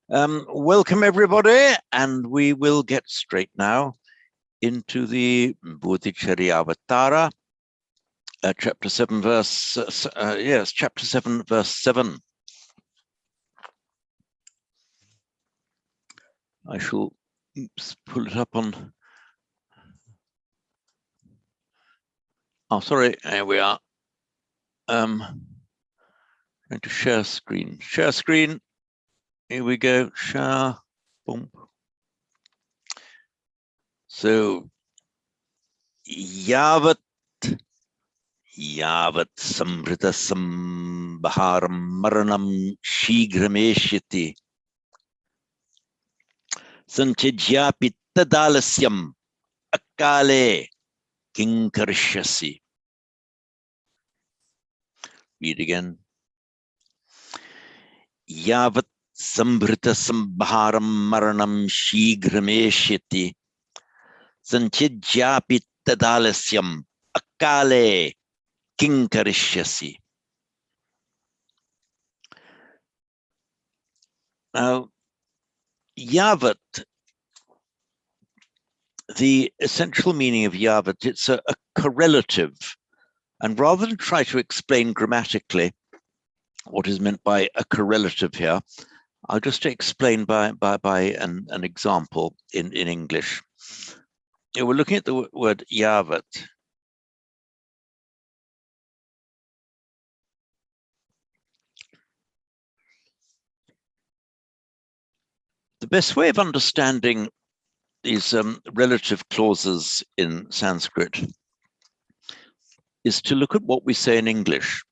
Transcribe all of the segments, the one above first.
Welcome everybody, and we will get straight now into the Bodhicharyavatara, chapter 7, verse, chapter 7, verse 7. I shall pull it up on, oh, sorry, here we are. Going to share screen. Share screen. Here we go. Share. Boom. So, yavat sambrita sambharam maranam shigrameshyati sanchijyapi tadalasyam akale kinkarishyasi. Read again. Yavat sambrita sambharam maranam shigrameshyati sanchijyapi tadalasyam akale kinkarishyasi. Now, yavat, the essential meaning of yavat, it's a correlative. And rather than try to explain grammatically what is meant by a correlative here, I'll just explain by an example in English. We're looking at the word yavat. The best way of understanding these relative clauses in Sanskrit is to look at what we say in English.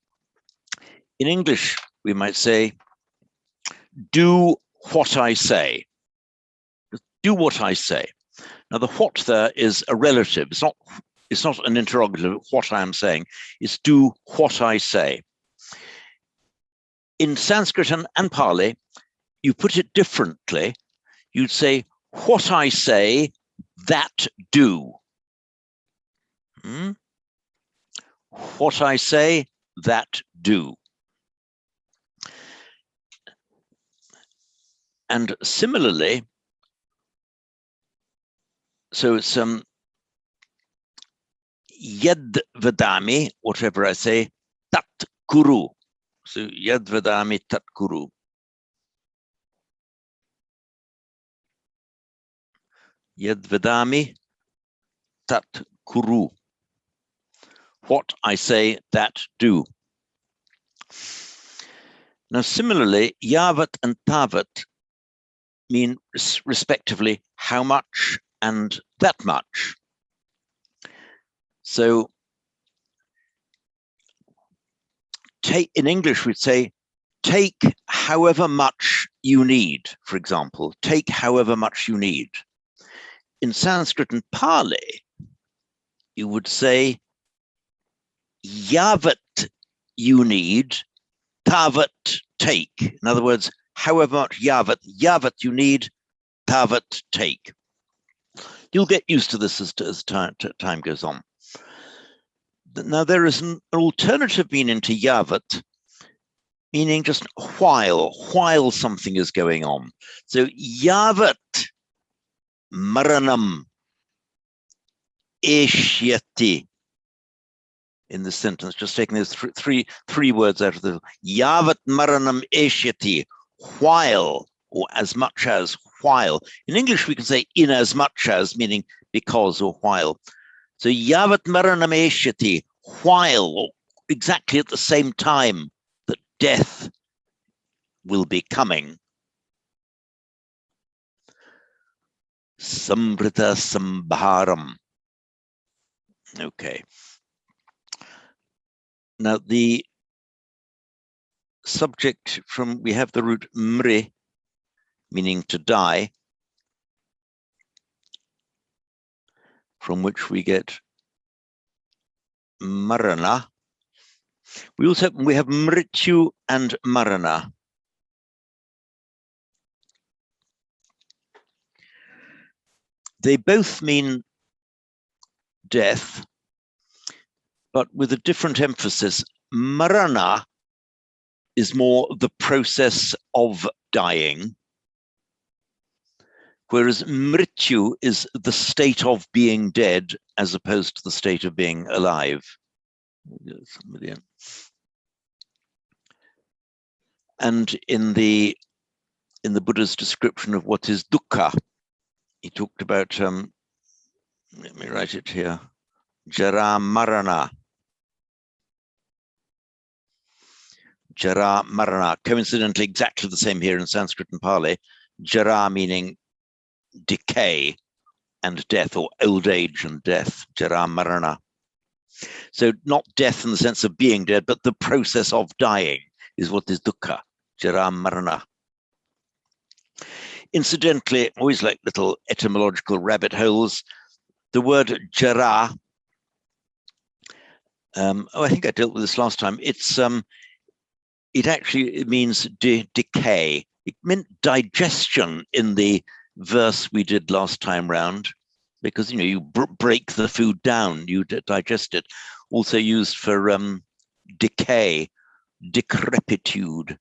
In English, we might say, do what I say. Do what I say. Now, the what there is a relative. It's not an interrogative, what I am saying. It's do what I say. In Sanskrit and Pali, you put it differently. You'd say, what I say, that do. What I say, that do. And similarly, so it's yad vadami, whatever I say, tat kuru. So yad vadami tat kuru. Yad vadami tat kuru. What I say, that do. Now, similarly, yavat and tavat mean respectively how much and that much. So, in English, we'd say, take however much you need, for example. Take however much you need. In Sanskrit and Pali, you would say, yavat you need, tavat take. In other words, however much yavat you need, tavat take. You'll get used to this as time goes on. Now, there is an alternative meaning to yavat, meaning just while something is going on. So yavat maranam eshyati. In this sentence, just taking those three words out of the yavat maranam eshyati, while, or as much as, while. In English, we can say in as much as, meaning because or while. So yavat maranam eshyati, while, or exactly at the same time that death will be coming. Sambrita sambharam. Okay. Now, the subject we have the root mri, meaning to die, from which we get marana. We have mrityu and marana. They both mean death, but with a different emphasis. Marana is more the process of dying, whereas mrityu is the state of being dead as opposed to the state of being alive. And in the Buddha's description of what is dukkha, he talked about, let me write it here, jara marana. Jara marana, coincidentally exactly the same here in Sanskrit and Pali. Jara meaning decay and death, or old age and death, jara marana. So not death in the sense of being dead, but the process of dying is what is dukkha, jara marana. Incidentally, I always like little etymological rabbit holes. The word jara, I think I dealt with this last time. It actually means decay. It meant digestion in the verse we did last time round, because you break the food down, you digest it. Also used for decay, decrepitude.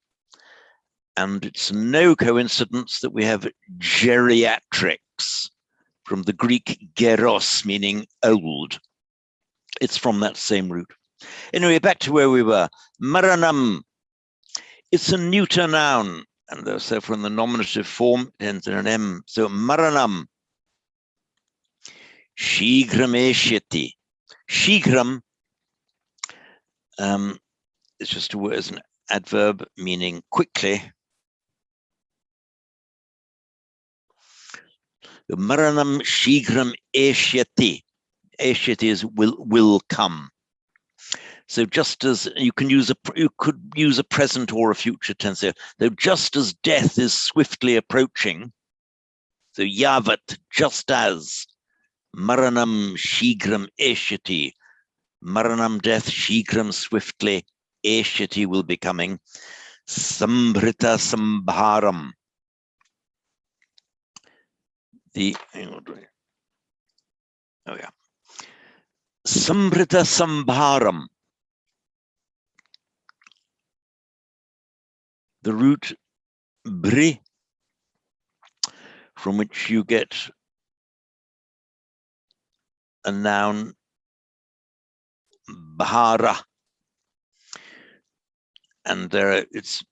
And it's no coincidence that we have geriatrics from the Greek geros, meaning old. It's from that same root. Anyway, back to where we were. Maranam. It's a neuter noun, and therefore in the nominative form, it ends in an M. So maranam. Shigram eshyati. Shigram is just a word, as an adverb meaning quickly. Maranam shigram eshyati. Eshyati is will come. So just as you could use a present or a future tense here. So just as death is swiftly approaching, so yavat, just as, maranam shigram eshyati, maranam death shigram swiftly, eshyati will be coming, sambhrita sambharam. Sambhrita sambharam. The root bri, from which you get a noun bhara, and it's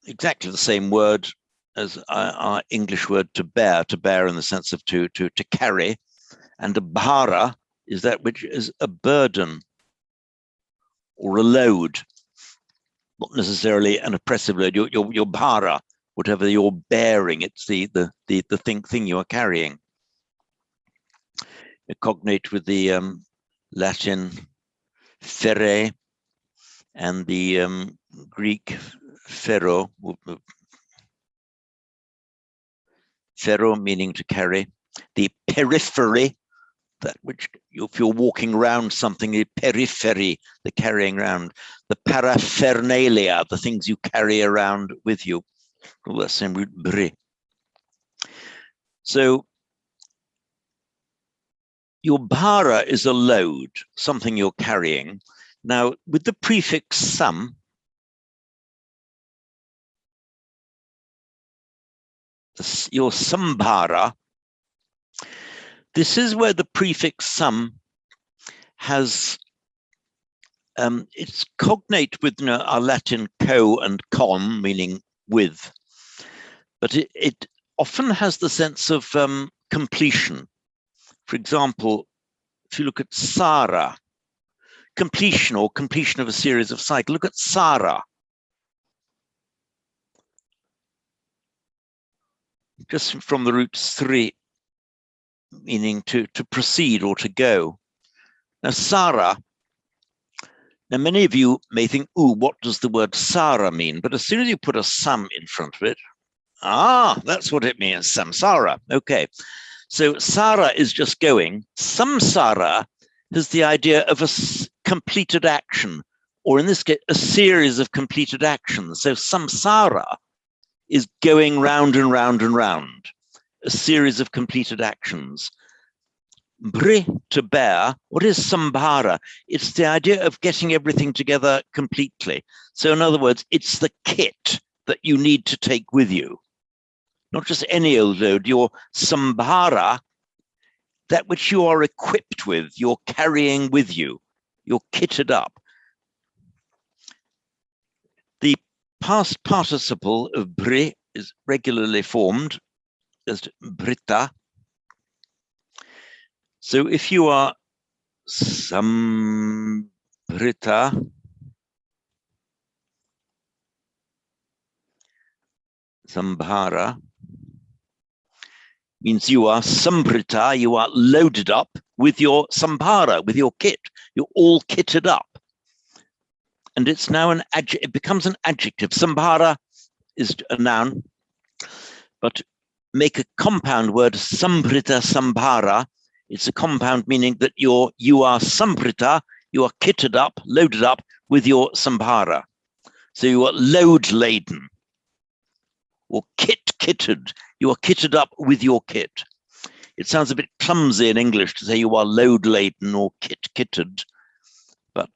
exactly the same word as our English word to bear in the sense of to carry, and a bhara is that which is a burden or a load. Not necessarily an oppressive load. Your bhara, whatever you're bearing, it's the thing you are carrying. A cognate with the Latin ferre and the Greek ferro. Ferro meaning to carry. The periphery, that which, if you're walking around something, the periphery, the carrying around. The paraphernalia, the things you carry around with you. All that same root, bri. So your bhara is a load, something you're carrying. Now, with the prefix sam, your sambhara, this is where the prefix sam has, it's cognate with our Latin co and con, meaning with, but it often has the sense of completion. For example, if you look at sara, completion or completion of a series of cycles, look at sara. Just from the root sri, meaning to proceed or to go. Now, sara, now many of you may think, ooh, what does the word sara mean? But as soon as you put a sam in front of it, that's what it means, samsara. Okay, so sara is just going. Samsara has the idea of a completed action, or in this case, a series of completed actions. So samsara is going round and round and round, a series of completed actions. Bri, to bear, what is sambhara? It's the idea of getting everything together completely. So in other words, it's the kit that you need to take with you. not just any old load, your Sambhara, that which you are equipped with, you're carrying with you, you're kitted up. The past participle of bri is regularly formed as brita. So if you are sambrita, Sambhara, means you are sambrita, you are loaded up with your Sambhara, with your kit. You're all kitted up. And it's now an adjective, it becomes an adjective. Sambhara is a noun, but make a compound word, sambrita Sambhara. It's a compound meaning that you are sambrita, you are kitted up, loaded up with your Sambhara. So you are load laden or kitted. You are kitted up with your kit. It sounds a bit clumsy in English to say you are load laden or kitted, but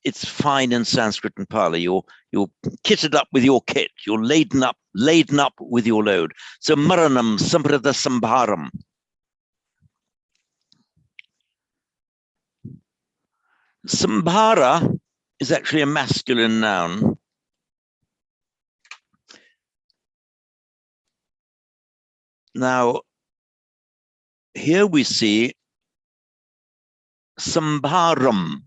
it's fine in Sanskrit and Pali. You're kitted up with your kit. You're laden up with your load. So maranam sambrita sambharam. Sambhara is actually a masculine noun. Now, here we see Sambharam.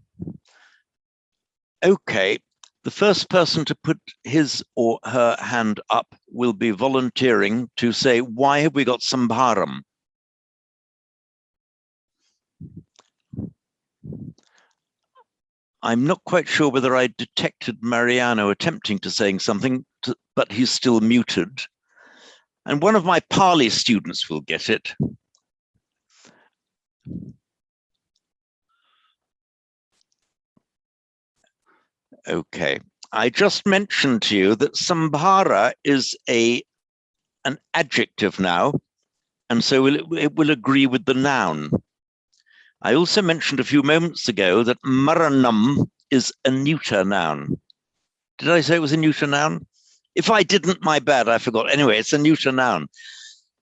Okay, the first person to put his or her hand up will be volunteering to say, why have we got Sambharam? I'm not quite sure whether I detected Mariano attempting to saying something, but he's still muted. And one of my Pali students will get it. Okay, I just mentioned to you that Sambhara is an adjective now, and so it will agree with the noun. I also mentioned a few moments ago that maranam is a neuter noun. Did I say it was a neuter noun? If I didn't, my bad, I forgot. Anyway, it's a neuter noun.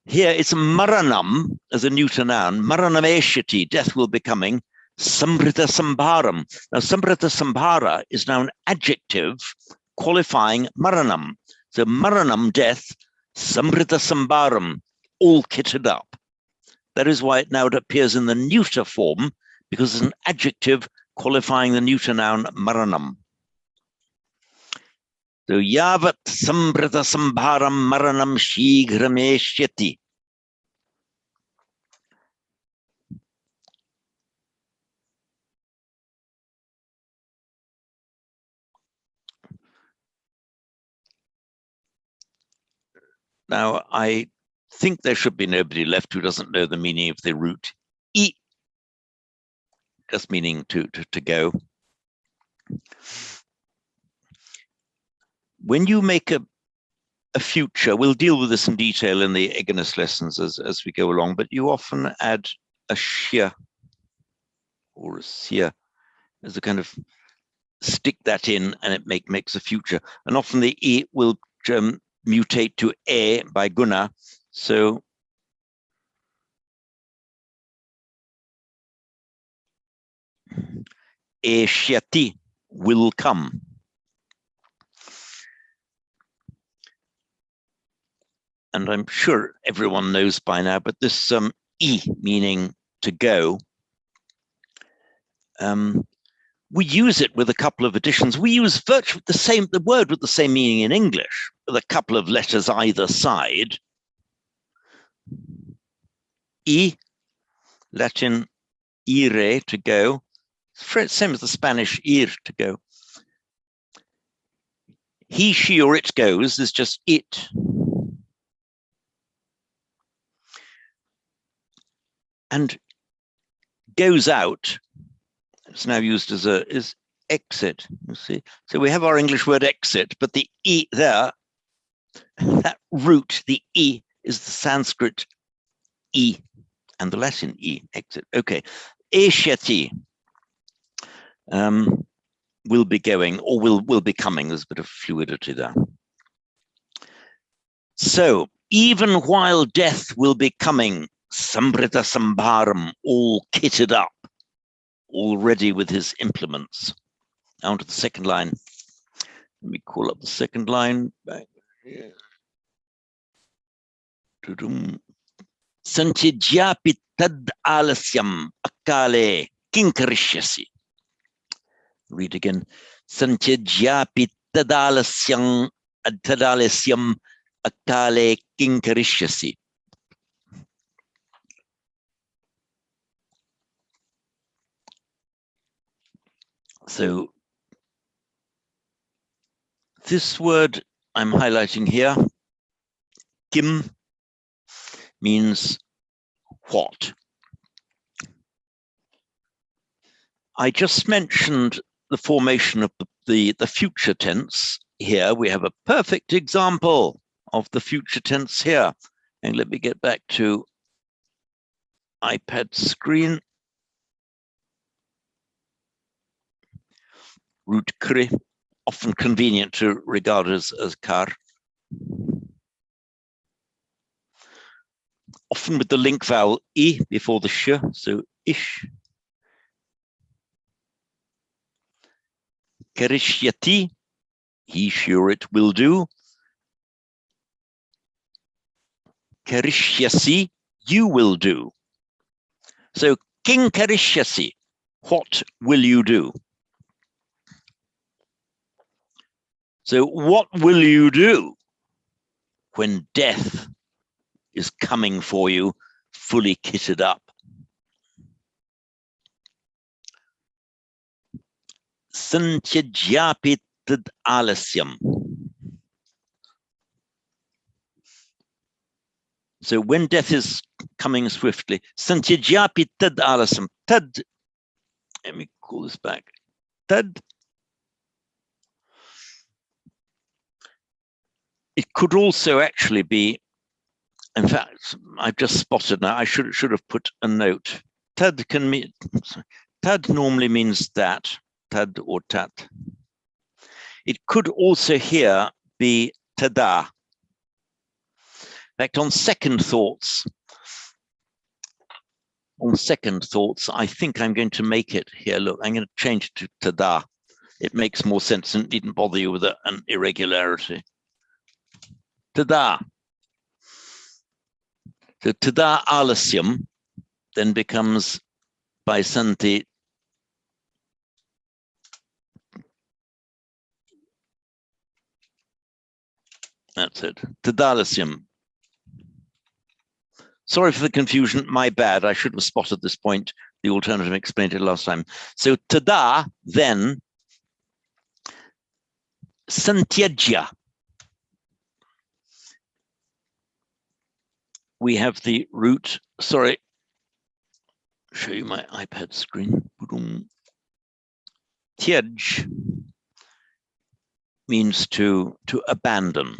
Here it's maranam as a neuter noun. Maranam eshiti, death will be coming. Sambrita sambharam. Now, sambrita sambhara is now an adjective qualifying maranam. So maranam, death, sambrita sambharam, all kitted up. That is why it now appears in the neuter form, because it's an adjective qualifying the neuter noun maranam. So yavat sambrita sambharam maranam shigrameshyati. Now, I think there should be nobody left who doesn't know the meaning of the root I, just meaning to go. When you make a future, we'll deal with this in detail in the Eganus lessons as we go along, but you often add a shia or a sia as a kind of stick that in, and it makes a future. And often the I will mutate to e by guna. So e shyati will come. And I'm sure everyone knows by now, but this I meaning to go, we use it with a couple of additions. We use virtually the word with the same meaning in English, with a couple of letters either side. I, Latin ire, to go. Same as the Spanish ir, to go. He, she, or it goes is just it. And goes out, it's now used as is exit, you see. So we have our English word exit, but the I there, that root, the I, is the Sanskrit I and the Latin I, exit. Okay, eshyati will be going, or will be coming. There's a bit of fluidity there. So even while death will be coming, Sambrita Sambharam, all kitted up, all ready with his implements. Down to the second line. Let me call up the second line. Back here. Sanchijyapi tad alasyam akale kinkarishyasi. Read again. Sanchijyapi tad alasyam akale kinkarishyasi. So this word I'm highlighting here, kim, means what? I just mentioned the formation of the future tense here. We have a perfect example of the future tense here. And let me get back to iPad screen. Root kri, often convenient to regard as kar. Often with the link vowel I before the sh, so ish. Karishyati, he sure it will do. Karishyasi, you will do. So king karishyasi, what will you do? So what will you do when death is coming for you, fully kitted up? Santyajyapi tad alasyam. So when death is coming swiftly, Santyajyapi tad alasyam. Tad, let me call this back. Tad. It could also actually be, in fact, I've just spotted now, I should have put a note. Tad can mean, tad normally means that, tad or tat. It could also here be tada. In fact, on second thoughts, I think I'm going to make it here. Look, I'm going to change it to tada. It makes more sense and needn't bother you with an irregularity. Tada. So tada alasyam then becomes by santi. That's it. Tada alasyam. Sorry for the confusion, my bad. I should have spotted this point. The alternative explained it last time. So tada, then, santyajya. We have the root, sorry, show you my iPad screen. Tyaj means to abandon.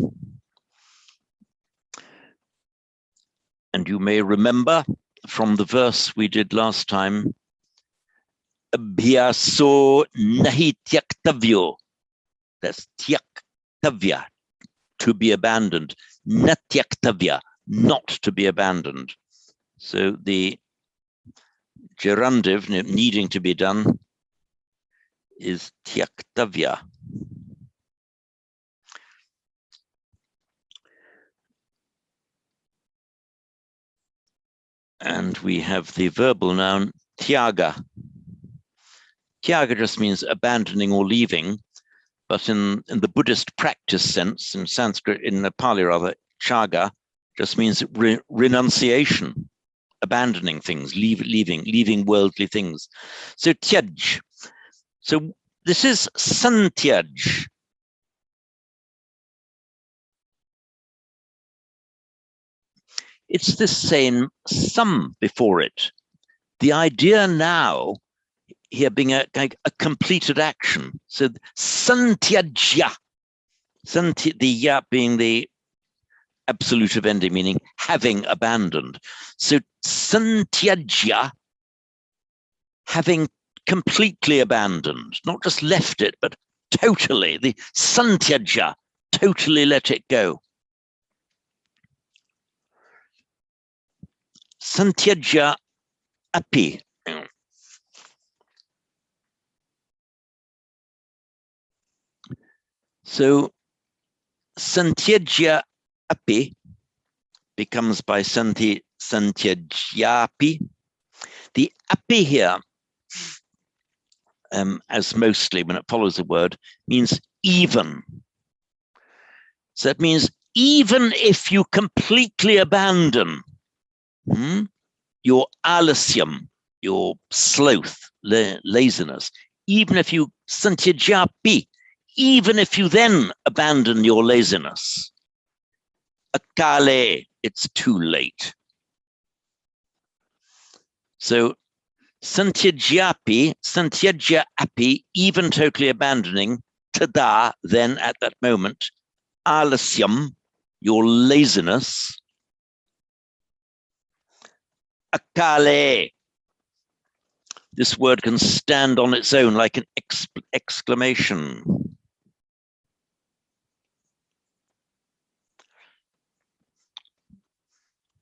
And you may remember from the verse we did last time, abhyaso nahi tyaktavyo. That's tyaktavya, to be abandoned. Natyaktavya, not to be abandoned. So the gerundive, needing to be done, is tyaktavya. And we have the verbal noun tyaga. Tyaga just means abandoning or leaving, but in the Buddhist practice sense, in Sanskrit, in the Pali rather, chaga just means renunciation, abandoning things, leaving worldly things. So tyaj. So this is santyaj. It's the same sum before it. The idea now here being a completed action. So santyajya, the ya being the absolutive ending, meaning having abandoned. So santyajya, having completely abandoned, not just left it, but totally, the santyajya, totally let it go. Santyajya api. So Santyajya api becomes by Santyajyapi. The api here, as mostly when it follows a word, means even. So that means even if you completely abandon your alasyam, your sloth, laziness, even if you santyajyapi, even if you then abandon your laziness, akale, it's too late. So santyajya api, even totally abandoning, tada, then at that moment, alasyam, your laziness, akale, this word can stand on its own like an exclamation.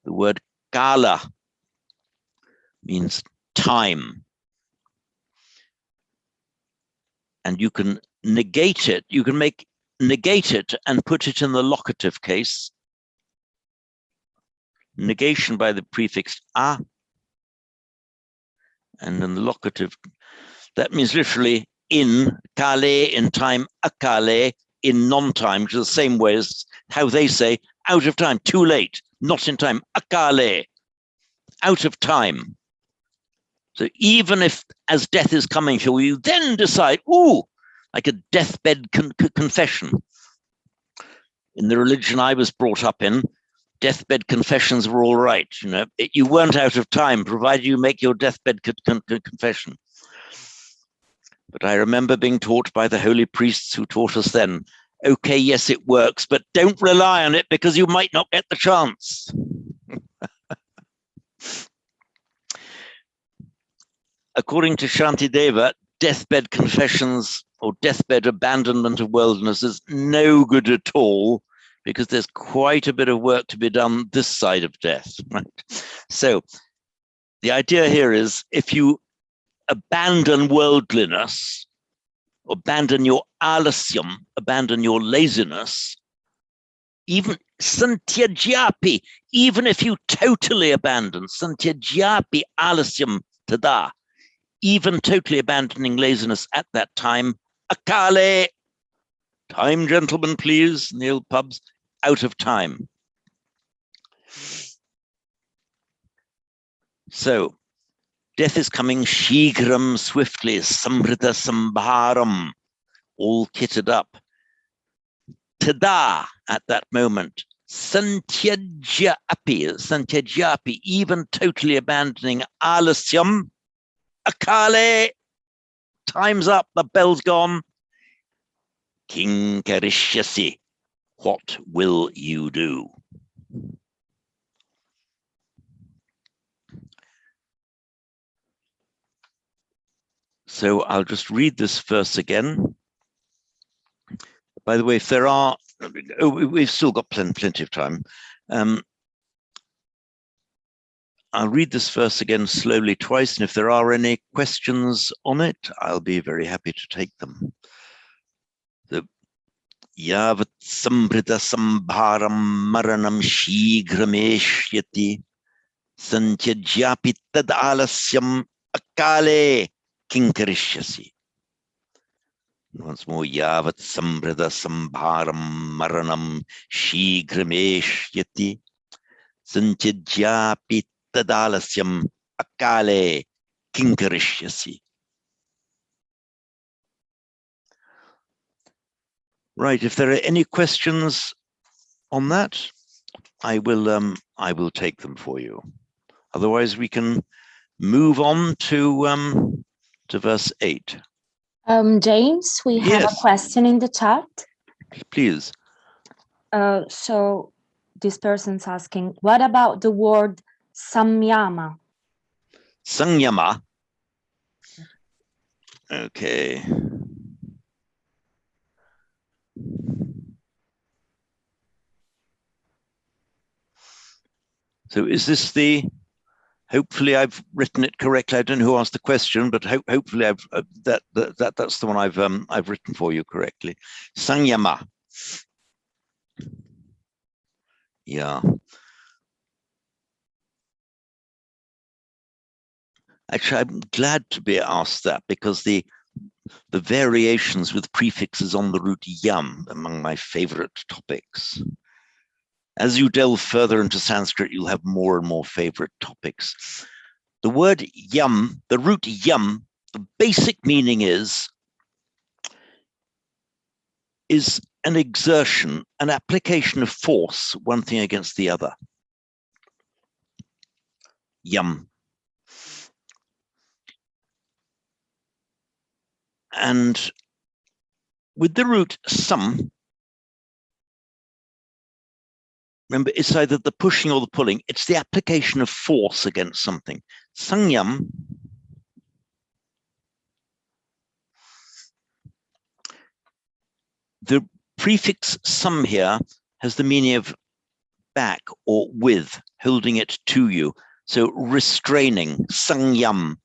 The word kala means time. And you can negate it. You can negate it and put it in the locative case. Negation by the prefix a. And in the locative, that means literally in kale, in time, akale, in non-time, which is the same way as how they say out of time, too late, not in time, akale, out of time. So even if as death is coming to you, then decide, ooh, like a deathbed confession. In the religion I was brought up in, deathbed confessions were all right. You know, you weren't out of time, provided you make your deathbed confession. But I remember being taught by the holy priests who taught us then, okay, yes, it works, but don't rely on it because you might not get the chance. According to Shantideva, deathbed confessions or deathbed abandonment of worldliness is no good at all because there's quite a bit of work to be done this side of death. Right? So the idea here is if you abandon worldliness, abandon your alasyam, abandon your laziness, even santyajyapi, even if you totally abandon santyajyapi alasyam tada, even totally abandoning laziness at that time, akale, time, gentlemen, please, in the old pubs, out of time. So, death is coming, shigram, swiftly, samrita sambharam, all kitted up. Tada, at that moment, santyajyapi, even totally abandoning alasyam, akale, time's up, the bell's gone. Kinkarishyasi, what will you do? So I'll just read this verse again. By the way, if there are, we've still got plenty of time. I'll read this verse again slowly twice, and if there are any questions on it, I'll be very happy to take them. The Yavat sambrita sambharam maranam shigrameshyati santyajyapi tad alasyam akale kinkarishyasi. Once more, yavat sambrita sambharam maranam shigrameshyati santyajyapi tad alasyam akale kinkarishyasi. Right, if there are any questions on that, I will take them for you. Otherwise, we can move on to verse 8. James, we have a question in the chat. Please. So this person's asking, what about the word samyama? Samyama. Okay. So is this the Hopefully I've written it correctly. I don't know who asked the question, but hopefully that's the one I've written for you correctly. Sangyama. Yeah. Actually, I'm glad to be asked that, because the variations with prefixes on the root yam among my favorite topics. As you delve further into Sanskrit, you'll have more and more favorite topics. The word yam, the root yam, the basic meaning is an exertion, an application of force, one thing against the other. Yam. And with the root sam, remember, it's either the pushing or the pulling. It's the application of force against something. Sangyam, the prefix sam here has the meaning of back or with, holding it to you. So restraining, sangyam,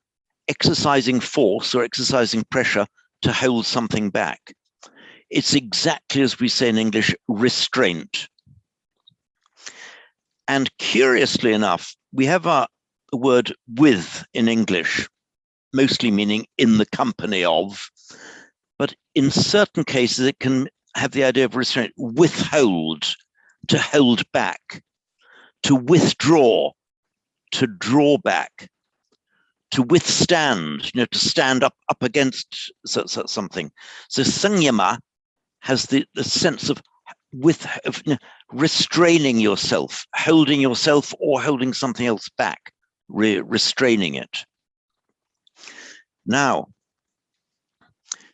exercising force or exercising pressure to hold something back. It's exactly as we say in English, restraint. And curiously enough, we have a word with in English, mostly meaning in the company of, but in certain cases it can have the idea of restraint, withhold, to hold back, to withdraw, to draw back, to withstand, to stand up against something. So sangyama has the sense of restraining yourself, holding yourself or holding something else back, restraining it. Now,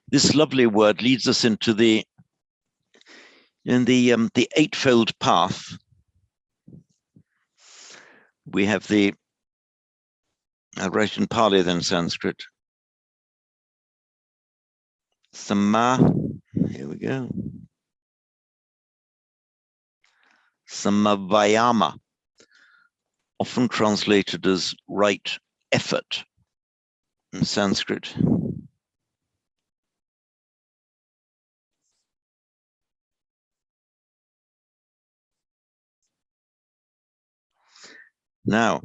this lovely word leads us into the eightfold path. We have I'll write in Pali then Sanskrit. Sama, here we go. Samavayama, often translated as right effort in Sanskrit. Now,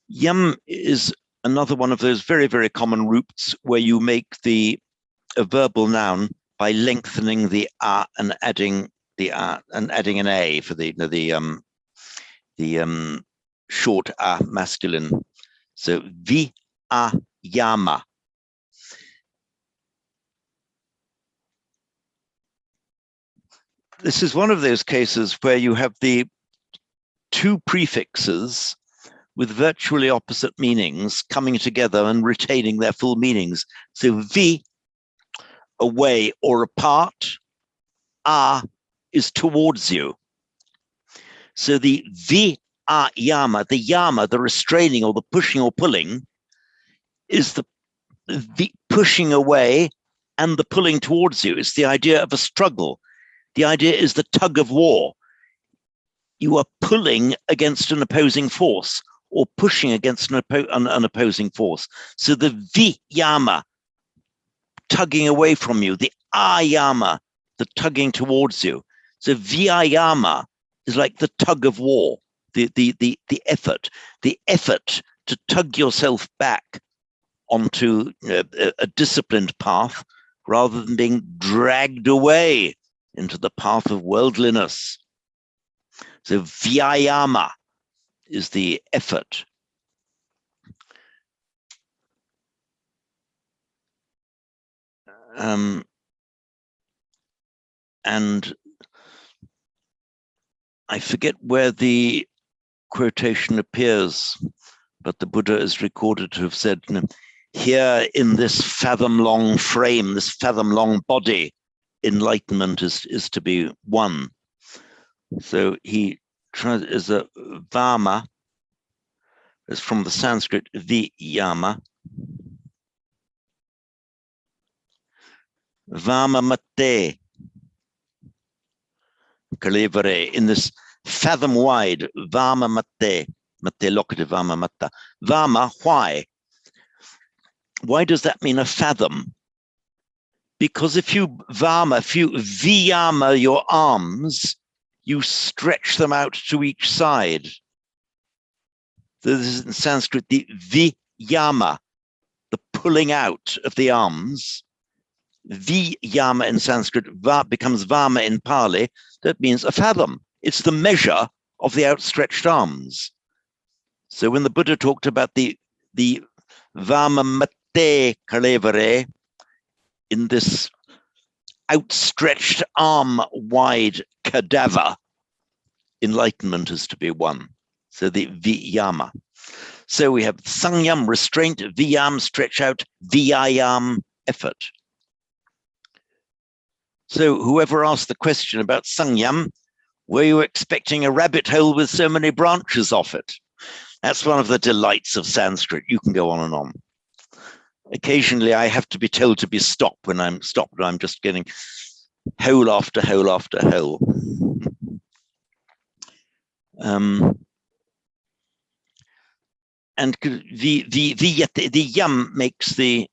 yam is another one of those very, very common roots where you make a verbal noun by lengthening the a and adding an a for the short a masculine. So vi-a-yama. This is one of those cases where you have the two prefixes with virtually opposite meanings coming together and retaining their full meanings. So vi, away or apart, a is towards you. So the vi-a-yama, the yama, the restraining or the pushing or pulling, is the pushing away and the pulling towards you. It's the idea of a struggle. The idea is the tug of war. You are pulling against an opposing force or pushing against an opposing force. So the vi-yama, tugging away from you, the ayama, the tugging towards you. So vi-yama is like the tug of war, the effort to tug yourself back onto a disciplined path rather than being dragged away into the path of worldliness. So vyayama is the effort. And I forget where the quotation appears, but the Buddha is recorded to have said, here in this fathom-long frame, this fathom-long body, enlightenment is to be won. So he tries as a vama, is from the Sanskrit vi-yama. Vama mate. kalevare, in this fathom wide, vama mate, mate locative vama matta. Vama, why? Why does that mean a fathom? Because if you viyama your arms, you stretch them out to each side. This is in Sanskrit, the viyama, the pulling out of the arms. Viyama in Sanskrit becomes vama in Pali. That means a fathom. It's the measure of the outstretched arms. So when the Buddha talked about the vama mate kalevare, in this outstretched arm wide cadaver, enlightenment is to be won. So the viyama. So we have sangyam, restraint, viyam, stretch out, viyayam, effort. So whoever asked the question about sangyam, were you expecting a rabbit hole with so many branches off it? That's one of the delights of Sanskrit. You can go on and on. Occasionally I have to be told to be stopped when I'm stopped, and I'm just getting hole after hole after hole. And the yam makes the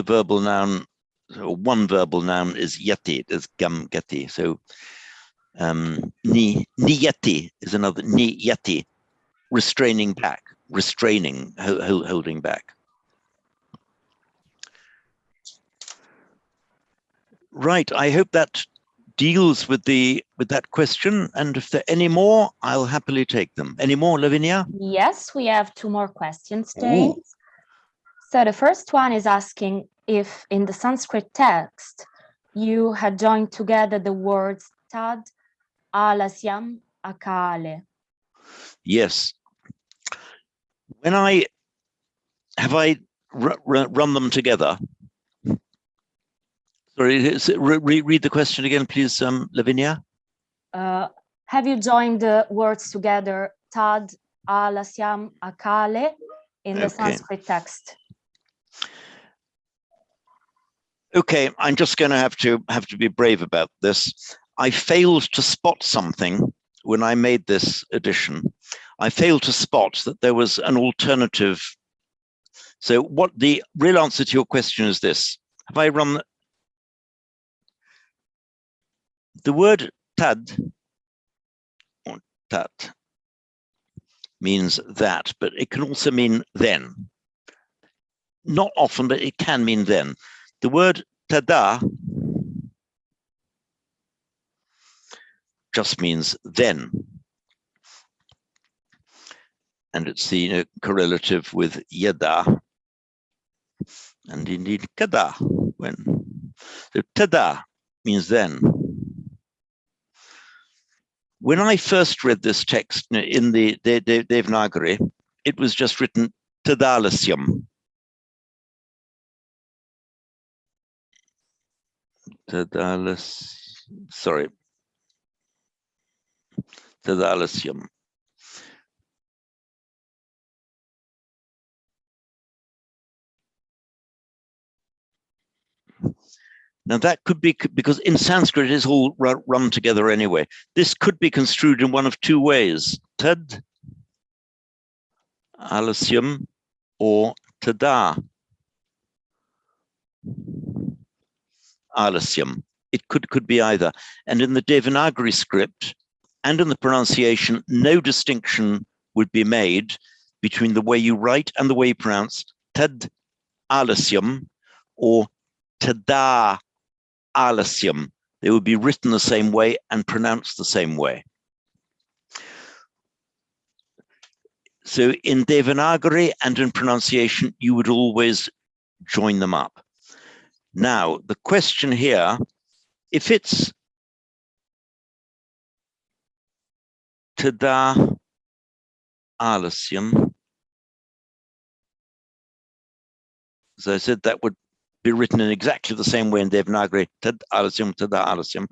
verbal noun, so one verbal noun is yati, there's gam gati. So ni yati is another, ni yati, restraining back, restraining, holding back. Right, I hope that deals with that question, and if there are any more, I'll happily take them. Any more, Lavinia? Yes, we have 2 more questions, James. So the first one is asking if in the Sanskrit text you had joined together the words tad, alasyam, akale. Yes. When I run them together? Sorry, read the question again, please, Lavinia. Have you joined the words together, tad, alasyam, akale, in the Sanskrit text? Okay, I'm just going to have to be brave about this. I failed to spot something when I made this addition. I failed to spot that there was an alternative. So what the real answer to your question is this. Have I run the word tad, or tat, means that, but it can also mean then. Not often, but it can mean then. The word tada just means then. And it's the correlative with yada, and indeed kada, when. So tada means then. When I first read this text in the Devanagari, it was just written tadalasyam. Tadalasyam. Now that could be because in Sanskrit it is all run together anyway. This could be construed in one of 2 ways: tad alasyam or tada alasyam. It could be either. And in the Devanagari script and in the pronunciation, no distinction would be made between the way you write and the way you pronounce tad alasyam or tada alasyam. They would be written the same way and pronounced the same way. So in Devanagari and in pronunciation, you would always join them up. Now, the question here, if it's tada alasyam, as I said, that would be written in exactly the same way in Devanagari, tad alasyam, tada alasyam.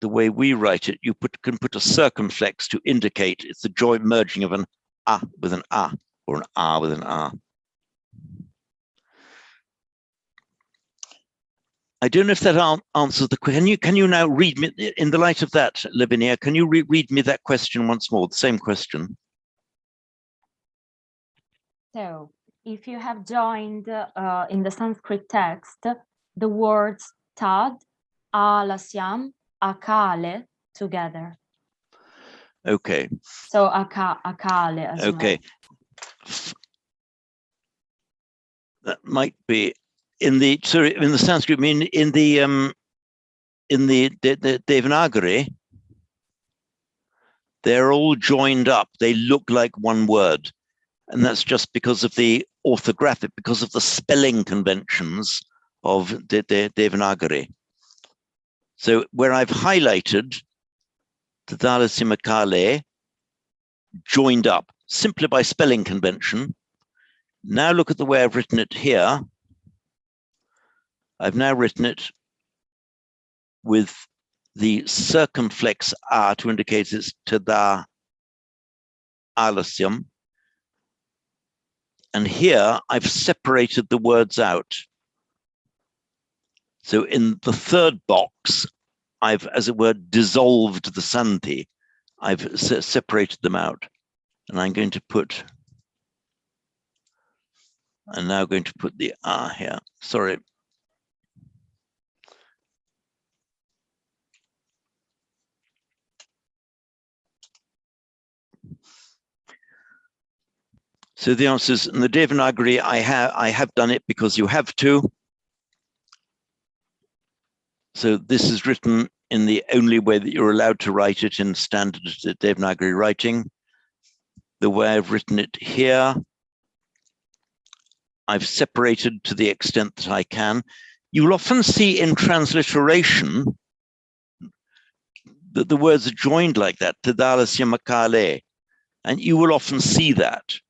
The way we write it, you can put a circumflex to indicate it's the joint merging of an a with an a, or an a with an a. I don't know if that answers the question. Can you now read me, in the light of that, Lavinia, can you read me that question once more, the same question? So, if you have joined in the Sanskrit text the words tad, alasyam, akale together. Okay. So akale as okay. well. That might be in the Sanskrit. I mean, in the Devanagari, they're all joined up. They look like one word, and that's just because of the orthographic, because of the spelling conventions of the Devanagari. So where I've highlighted the Dalasimakale joined up simply by spelling convention. Now look at the way I've written it here. I've now written it with the circumflex a to indicate it's tada alasyam. And here I've separated the words out. So in the third box, I've, as it were, dissolved the sandhi. I've separated them out. And I'm going to put, I'm now going to put the a here. Sorry. So the answer is, in the Devanagari, I have done it because you have to. So this is written in the only way that you're allowed to write it in standard Devanagari writing. The way I've written it here, I've separated to the extent that I can. You'll often see in transliteration that the words are joined like that, Tadalasya Makale, and you will often see that.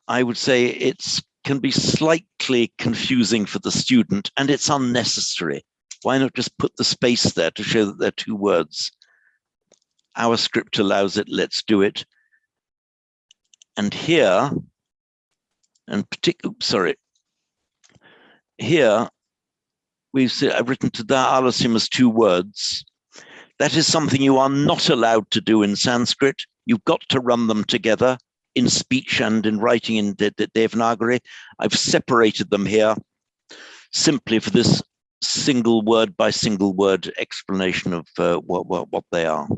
I would say it can be slightly confusing for the student, and it's unnecessary. Why not just put the space there to show that they're two words? Our script allows it, let's do it. And here, and here, I've written Tada Alasim as two words. That is something you are not allowed to do in Sanskrit. You've got to run them together in speech and in writing in Devanagari. I've separated them here simply for this single word by single word explanation of what they are.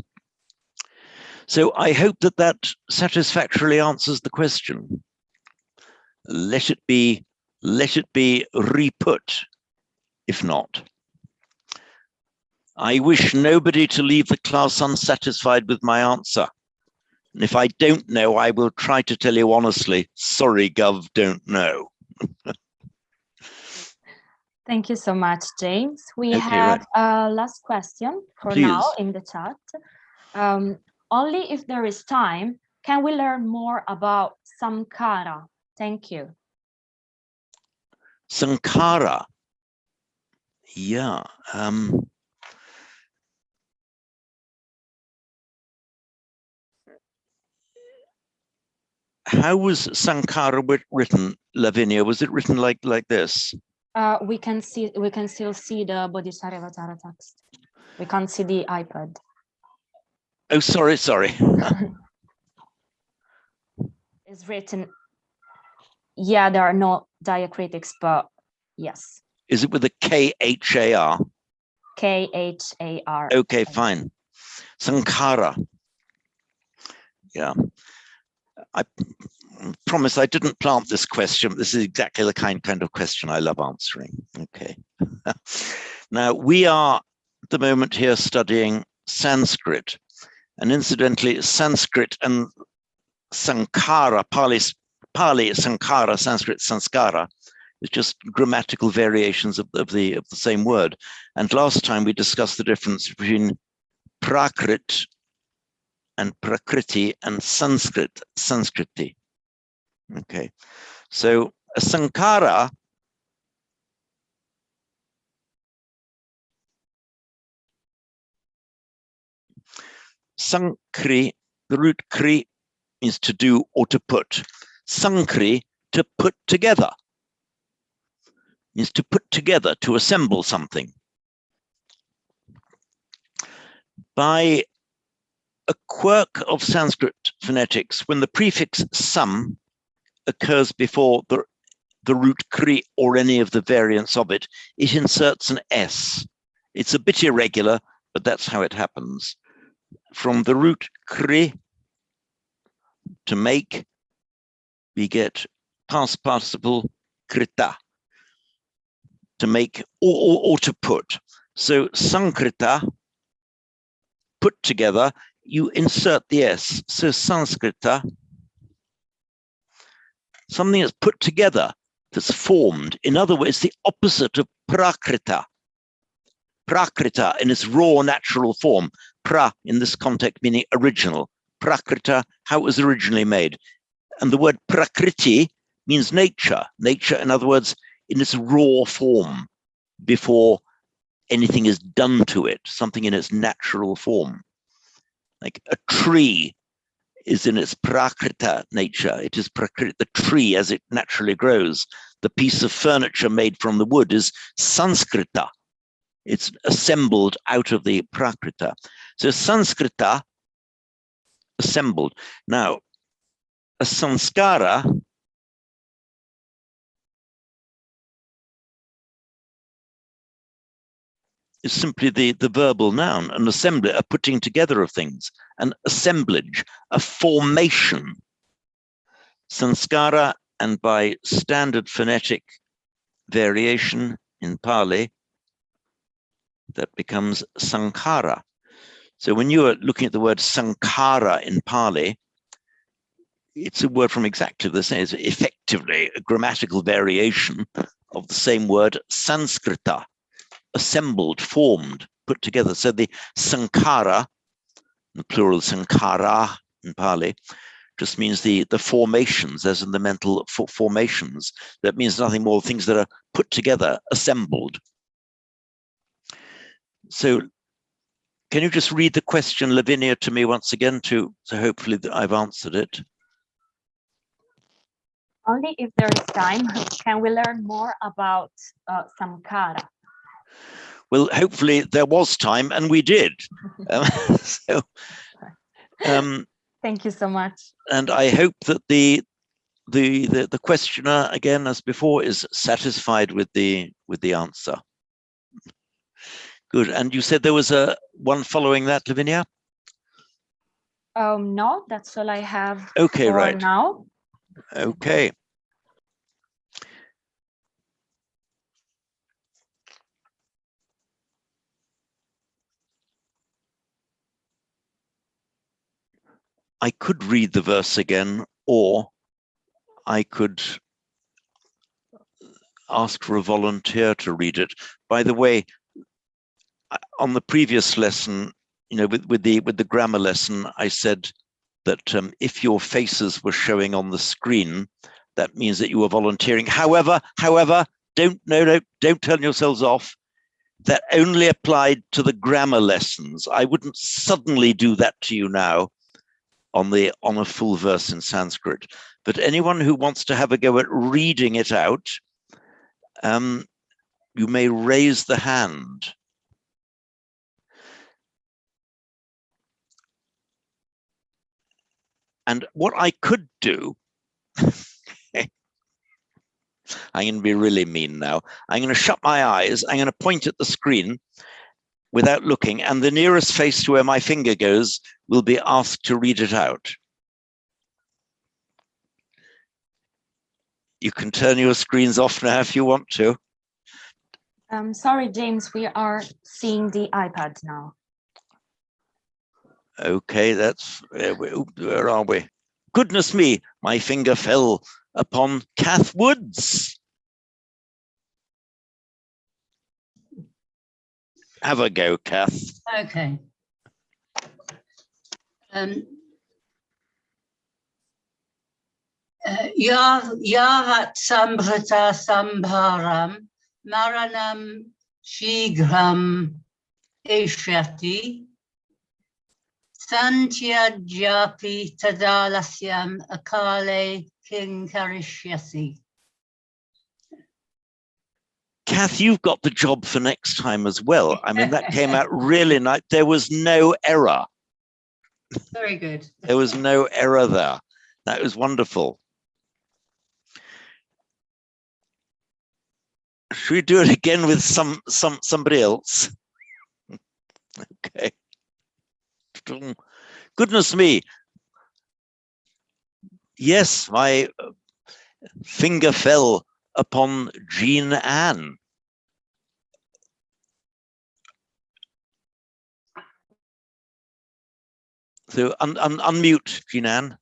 So I hope that that satisfactorily answers the question. Let it be re-put, if not. I wish nobody to leave the class unsatisfied with my answer. And if I don't know, I will try to tell you honestly, sorry, Gov, don't know. Thank you so much, James. We have a last question for now in the chat. Only if there is time, can we learn more about Samkhara? Thank you. Sankhara. Yeah. How was Sankhara written, Lavinia? Was it written like this? We can still see the Bodhisattva text. We can't see the iPad. Oh, sorry. It's written. Yeah, there are no diacritics, but yes. Is it with a K-H-A-R? K-H-A-R. Okay, fine. Sankhara. Yeah. I promise I didn't plant this question. This is exactly the kind of question I love answering. Okay. Now, we are at the moment here studying Sanskrit. And incidentally, Sanskrit and Sankhara, Pali Sankhara, Sanskrit Sanskara, is just grammatical variations of the same word. And last time we discussed the difference between Prakrit and Prakriti and Sanskrit, Sanskriti. Okay, so a Sankhara Sankri, the root kri means to do or to put. Sankri, to put together. means to put together, to assemble something. By a quirk of Sanskrit phonetics, when the prefix sam occurs before the root kri or any of the variants of it, it inserts an S. It's a bit irregular, but that's how it happens. From the root kri, to make, we get past participle krita, to make or to put. So sankrita, put together, you insert the S. So sanskrita, something that's put together, that's formed. In other words, the opposite of prakrita. Prakrita in its raw natural form. Pra in this context meaning original. Prakrita, how it was originally made. And the word prakriti means nature. Nature, in other words, in its raw form, before anything is done to it, something in its natural form. Like a tree is in its prakrita nature. It is prakrita, the tree as it naturally grows. The piece of furniture made from the wood is sanskrita. It's assembled out of the prakrita. So sanskrita, assembled. Now, a sanskara is simply the verbal noun, an assembly, a putting together of things, an assemblage, a formation. Sanskara, and by standard phonetic variation in Pali, that becomes sankhara. So when you are looking at the word sankhara in Pali, it's a word from exactly the same, it's effectively a grammatical variation of the same word Sanskrita, assembled, formed, put together. So the sankhara, the plural sankhara in Pali, just means the formations, as in the mental formations. That means nothing more, things that are put together, assembled. So can you just read the question, Lavinia, to me once again, so hopefully I've answered it. Only if there is time can we learn more about Samkara. Well, hopefully there was time, and we did. Thank you so much. And I hope that the questioner, again as before, is satisfied with the answer. Good. And you said there was one following that, Lavinia? No, that's all I have. Okay, for right now. Okay. I could read the verse again, or I could ask for a volunteer to read it. By the way, on the previous lesson, you know, with the grammar lesson, I said that if your faces were showing on the screen, that means that you were volunteering. However, don't turn yourselves off. That only applied to the grammar lessons. I wouldn't suddenly do that to you now on a full verse in Sanskrit. But anyone who wants to have a go at reading it out, you may raise the hand. And what I could do, I'm going to be really mean now. I'm going to shut my eyes. I'm going to point at the screen without looking, and the nearest face to where my finger goes will be asked to read it out. You can turn your screens off now if you want to. Sorry, James, we are seeing the iPad now. Okay, that's, where are we? Goodness me, my finger fell upon Kath Woods. Have a go, Kath. Okay. Yahat Sambhrata Sambharam Maranam Shighram Eshyati Santyajyapi Tadalasyam Akale Kinkarishyasi. Kath, you've got the job for next time as well. I mean, that came out really nice. There was no error. Very good. There was no error there. That was wonderful. Should we do it again with somebody else? Okay. Goodness me. Yes, my finger fell upon Jean Ann. So unmute, Jean Ann.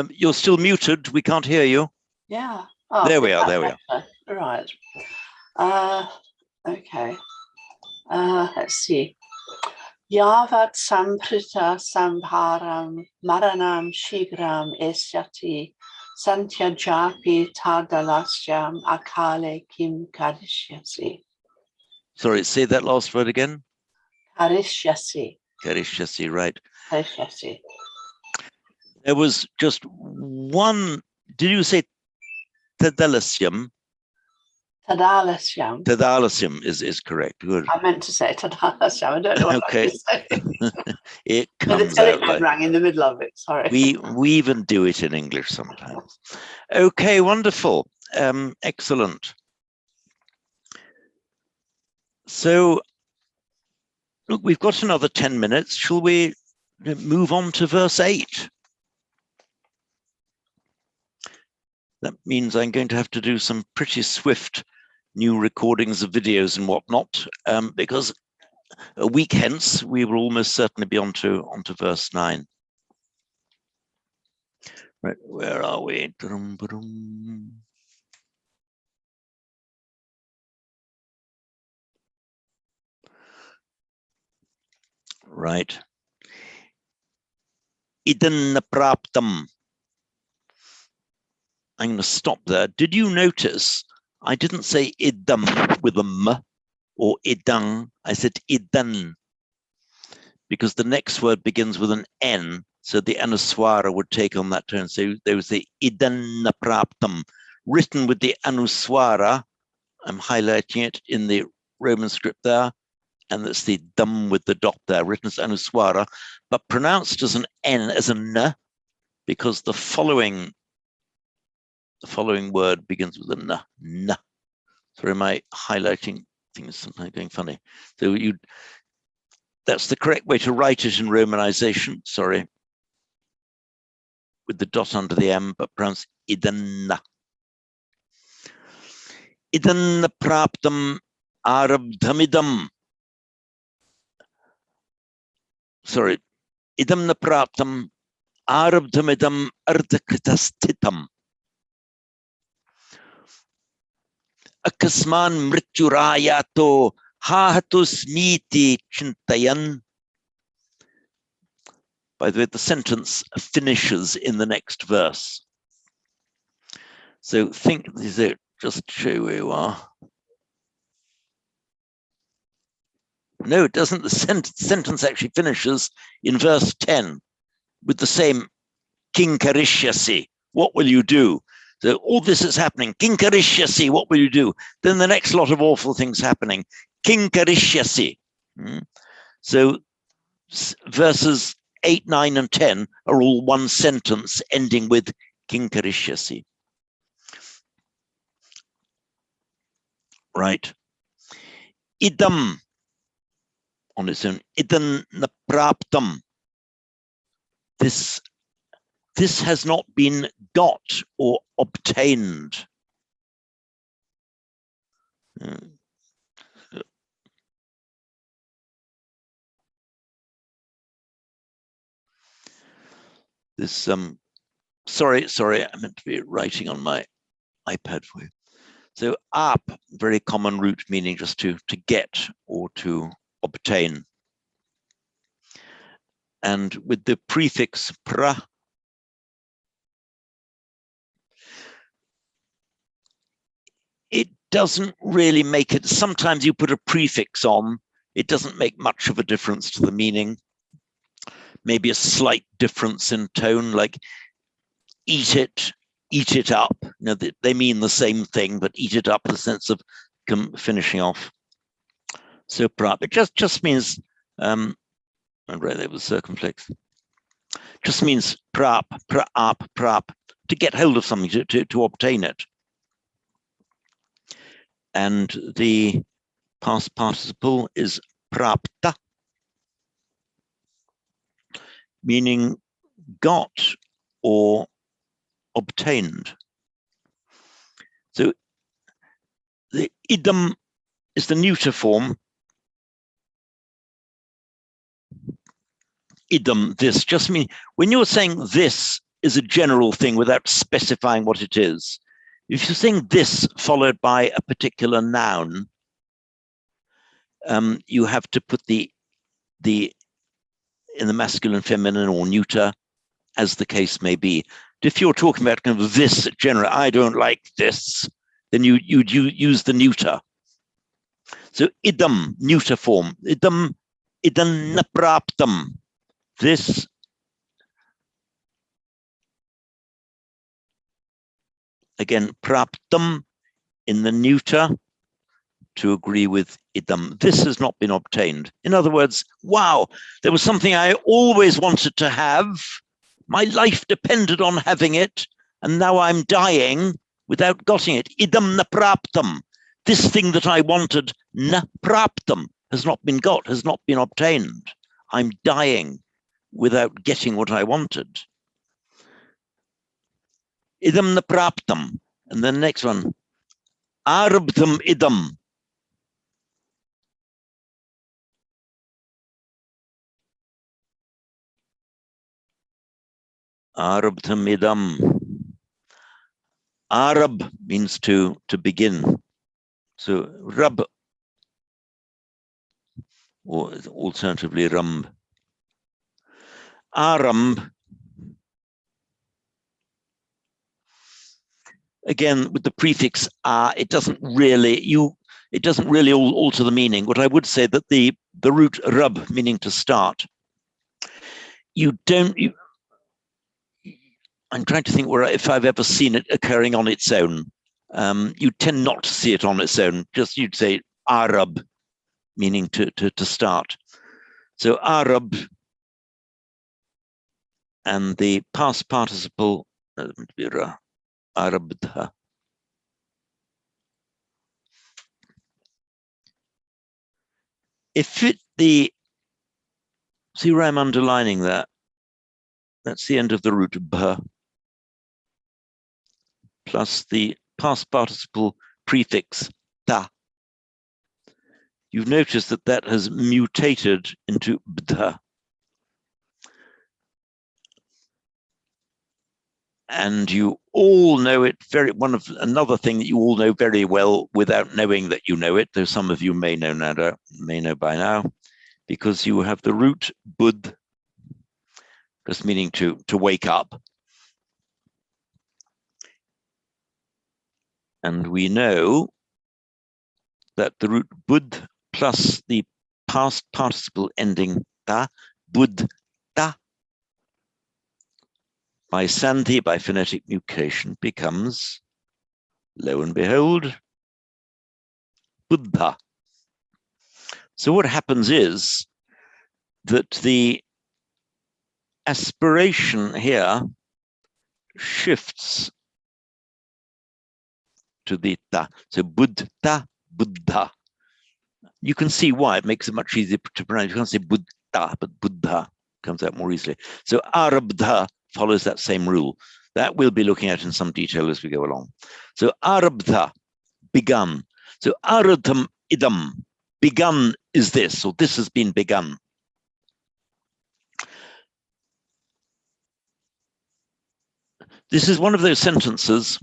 You're still muted. We can't hear you. Yeah. Oh, there we are. There we are. Right. Okay. Let's see. Yavat samprita sambharam maranam shigram esyati santyajapi tadalasyam akale kim karishyasi. Sorry, say that last word again. Karishyasi. Karishyasi, right. Karishyasi. There was just one. Did you say tadalasyam? Tadalasyam. Tadalasyam is correct. Good. I meant to say tadalasyam. I don't know what Okay. I was saying. It The comes out telephone right. rang in the middle of it. Sorry. We even do it in English sometimes. Okay, wonderful. Excellent. So, look, we've got another 10 minutes. Shall we move on to verse 8? That means I'm going to have to do some pretty swift new recordings of videos and whatnot, because a week hence, we will almost certainly be on to verse 9. Right, where are we? Right. Idan praptam. I'm going to stop there. Did you notice I didn't say idam with a m or idang? I said idan because the next word begins with an n, so the anuswara would take on that tone. So there was the idan praptam written with the anuswara. I'm highlighting it in the Roman script there, and that's the dum with the dot there, written as anuswara, but pronounced as an n, as a n, because the following word begins with a n. Sorry, my highlighting thing is sometimes going funny. So that's the correct way to write it in Romanization, sorry, with the dot under the M, but pronounced idan. Idan praptam arabdhamidam. Sorry, idam praptam arabdhamidam ardhakritastitam. Akasman mrityurayato hahatus niti chintayan. By the way, the sentence finishes in the next verse. So think, just show where you are. No, it doesn't. The sentence actually finishes in verse 10 with the same kinkarishyasi. What will you do? So all this is happening. Kinkarishyasi, what will you do? Then the next lot of awful things happening. Kinkarishyasi. So verses 8, 9, and 10 are all one sentence ending with kinkarishyasi. Right. Idam on its own. Idam napraptam. This has not been got or obtained. This sorry, I meant to be writing on my iPad for you. So ap, very common root meaning just to get or to obtain. And with the prefix pra, it doesn't really make it. Sometimes you put a prefix on, it doesn't make much of a difference to the meaning. Maybe a slight difference in tone, like eat it up. You know, they mean the same thing, but eat it up in the sense of finishing off. So prap, it just means, I read it was circumflex. Just means prap, to get hold of something, to obtain it. And the past participle is prapta, meaning got or obtained. So the idam is the neuter form. Idam, this, just mean when you're saying this is a general thing without specifying what it is. If you're saying this followed by a particular noun, you have to put the in the masculine, feminine, or neuter, as the case may be. If you're talking about kind of this general, I don't like this, then you'd use the neuter. So idam, neuter form. Idam napraptam. This again, praptam in the neuter to agree with idam. This has not been obtained. In other words, wow, there was something I always wanted to have. My life depended on having it, and now I'm dying without getting it. Idam napraptam. This thing that I wanted, napraptam, has not been got, has not been obtained. I'm dying without getting what I wanted. Idam napraptam. And then the next one, arabdham idam. Arabdham idam. Arab means to begin. So rab, or alternatively ram. Aram, again with the prefix it doesn't really alter the meaning. What I would say that the root rab, meaning to start, I'm trying to think if I've ever seen it occurring on its own. You tend not to see it on its own. Just you'd say Arab, meaning to start. So Arab, and the past participle Arabdha. If see where I'm underlining that? That's the end of the root bha, plus the past participle prefix ta. You've noticed that has mutated into bdha. And you all know it another thing that you all know very well without knowing that you know it, though some of you may know by now, because you have the root bud, just meaning to wake up. And we know that the root bud plus the past participle ending ta, bud ta, by sandhi, by phonetic mutation, becomes, lo and behold, Buddha. So what happens is that the aspiration here shifts to the ta. So Buddha, Buddha. You can see why it makes it much easier to pronounce. You can't say Buddha, but Buddha comes out more easily. So Arabdha follows that same rule. That we'll be looking at in some detail as we go along. So Arabdha, begun. So Aradham idam, begun is this, or this has been begun. This is one of those sentences,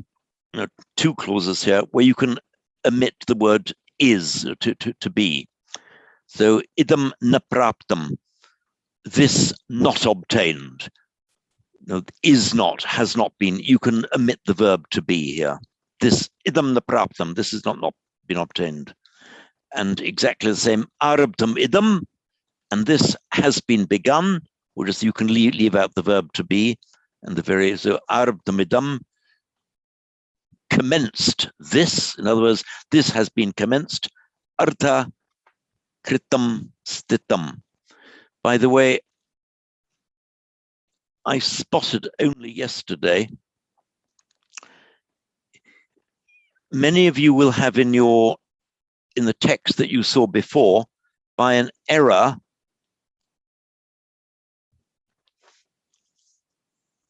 two clauses here, where you can omit the word is, to be. So idam napraptam, this not obtained. Is not, has not been. You can omit the verb to be here. This idam napraptam, this has not been obtained. And exactly the same, arabdam idam, and this has been begun, or just you can leave out the verb to be. and the very, so arabdhamidam, commenced this. In other words, this has been commenced. Artha kritam stitam. By the way, I spotted only yesterday, many of you will have in the text that you saw before, by an error,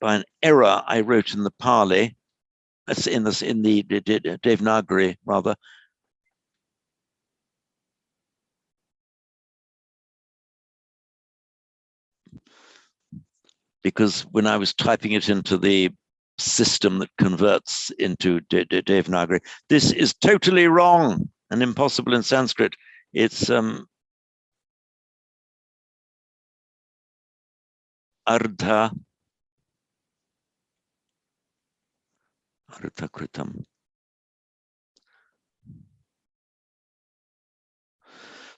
I wrote in the Pali, in the Devanagari rather, because when I was typing it into the system that converts into Devanagari, this is totally wrong and impossible in Sanskrit. It's ardha kritam.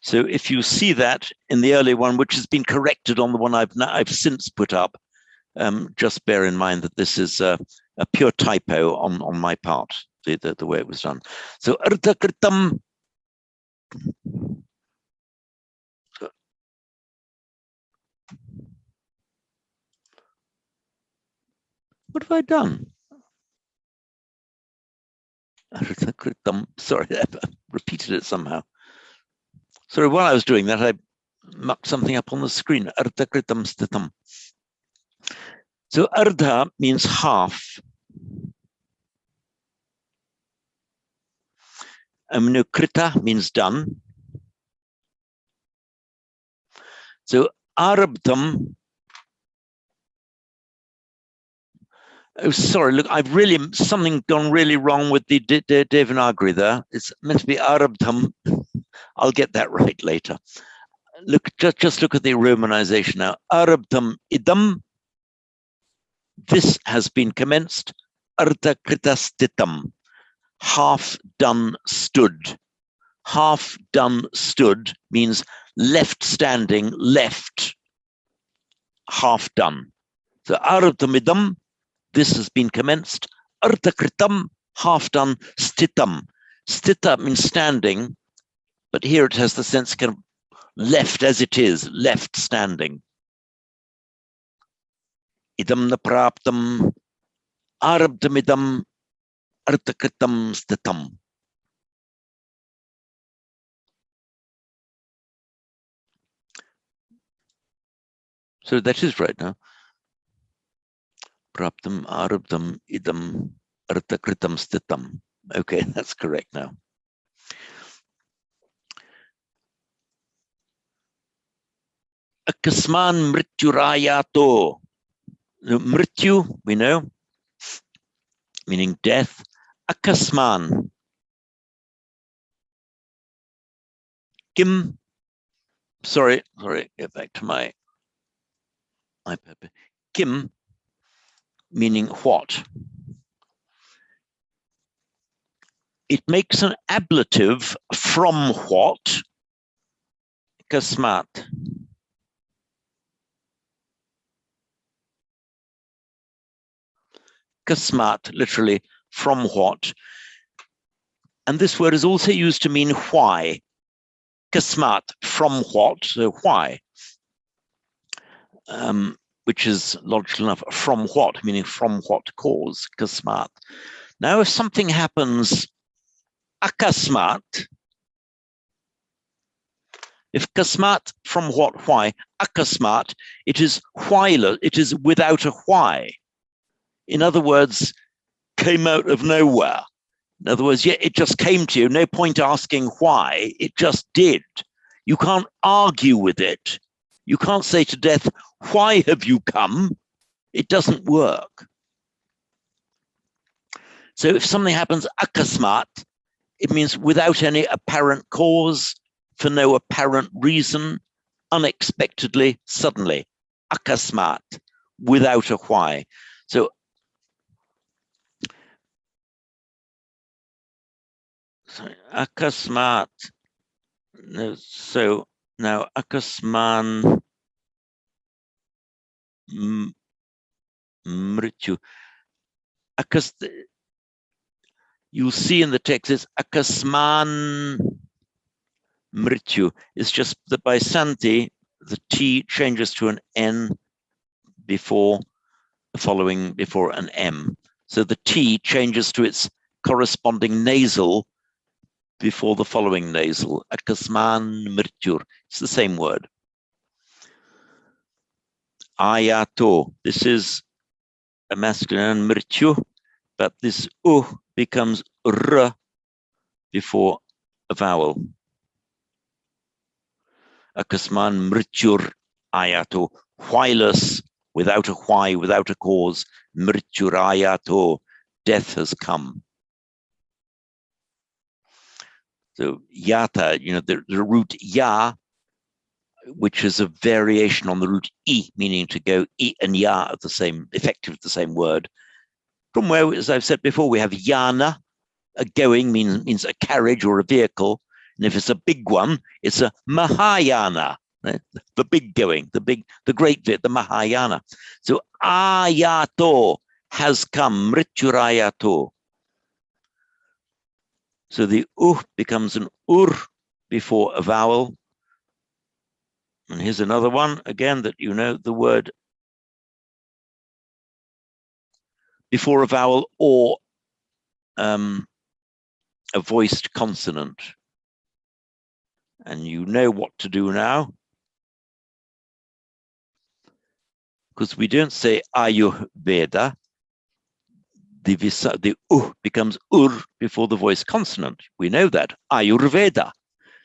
So if you see that in the early one, which has been corrected on the one I've since put up, just bear in mind that this is a pure typo on my part, the way it was done. So ardha kritam. What have I done? Ardha kritam. Sorry, I repeated it somehow. Sorry, while I was doing that, I mucked something up on the screen. Ardha kritam stitam. So ardha means half. Krita means done. So arabdham. Oh, sorry, look, I've really, something gone really wrong with the Devanagari there. It's meant to be arabdham. I'll get that right later. Look, just look at the romanization now. Arabdham idam. This has been commenced. Ardha krita stitam. Half done stood. Half done stood means left standing, left, half done. So arabdhamidam, this has been commenced. Ardha kritam, half done. Stitam. Stita means standing, but here it has the sense kind of left as it is, left standing. Idam na praptam, arabdhamidam, ardha kritam stitam. So that is right now. Praptam, arabdham, idam, ardha kritam stitam. Okay, that's correct now. Akasman mrityurayato. Mrityu, we know, meaning death. Akasman. Kim. Sorry, get back to my iPad. Kim, meaning what? It makes an ablative from what? Kasmat. Kasmat, literally, from what? And this word is also used to mean why. Kasmat, from what? So why? Which is logical enough. From what? Meaning from what cause? Kasmat. Now, if something happens akasmat, if kasmat, from what, why, akasmat, it is whyless, it is without a why. In other words, came out of nowhere. In other words, yeah, it just came to you, no point asking why, it just did. You can't argue with it. You can't say to death, why have you come? It doesn't work. So if something happens akasmat, it means without any apparent cause, for no apparent reason, unexpectedly, suddenly. Akasmat, without a why. So akasmat. So now akasman mrityu. You'll see in the text it's akasman mrityu. It's just that by santi, the T changes to an N before an M. So the T changes to its corresponding nasal before the following nasal. Akasman mrityur. It's the same word. Ayato. This is a masculine mrityu, but this U becomes R before a vowel. Akasman mrityur ayato. Whyless, without a why, without a cause. Mrityur ayato. Death has come. So yata, the root ya, which is a variation on the root I, meaning to go I and ya are the same, effective, the same word. From where, as I've said before, we have yana, a going means a carriage or a vehicle. And if it's a big one, it's a mahayana, right? The big going, the great bit, the mahayana. So ayato has come, mrityurayato. So the becomes an ur before a vowel. And here's another one, again, that the word before a vowel or a voiced consonant. And you know what to do now. Because we don't say Ayurveda. The U becomes ur before the voiced consonant. We know that. Ayurveda.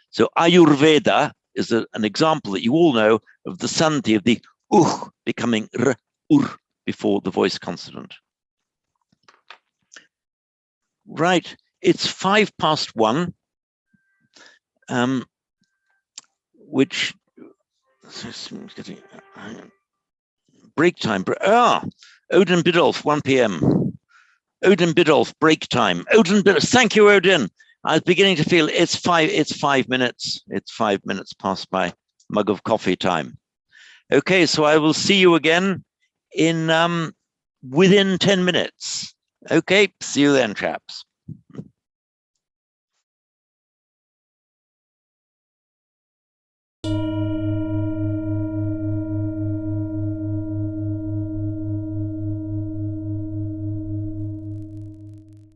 So Ayurveda is an example that you all know of the santi of the becoming r, ur before the voiced consonant. Right, it's 1:05, which break time. Odin Bidolf, 1 p.m. Odin Bidolf, break time. Odin Bidolf, thank you, Odin. I was beginning to feel it's 5 minutes. It's 5 minutes past my mug of coffee time. Okay, so I will see you again in within 10 minutes. Okay, see you then, chaps.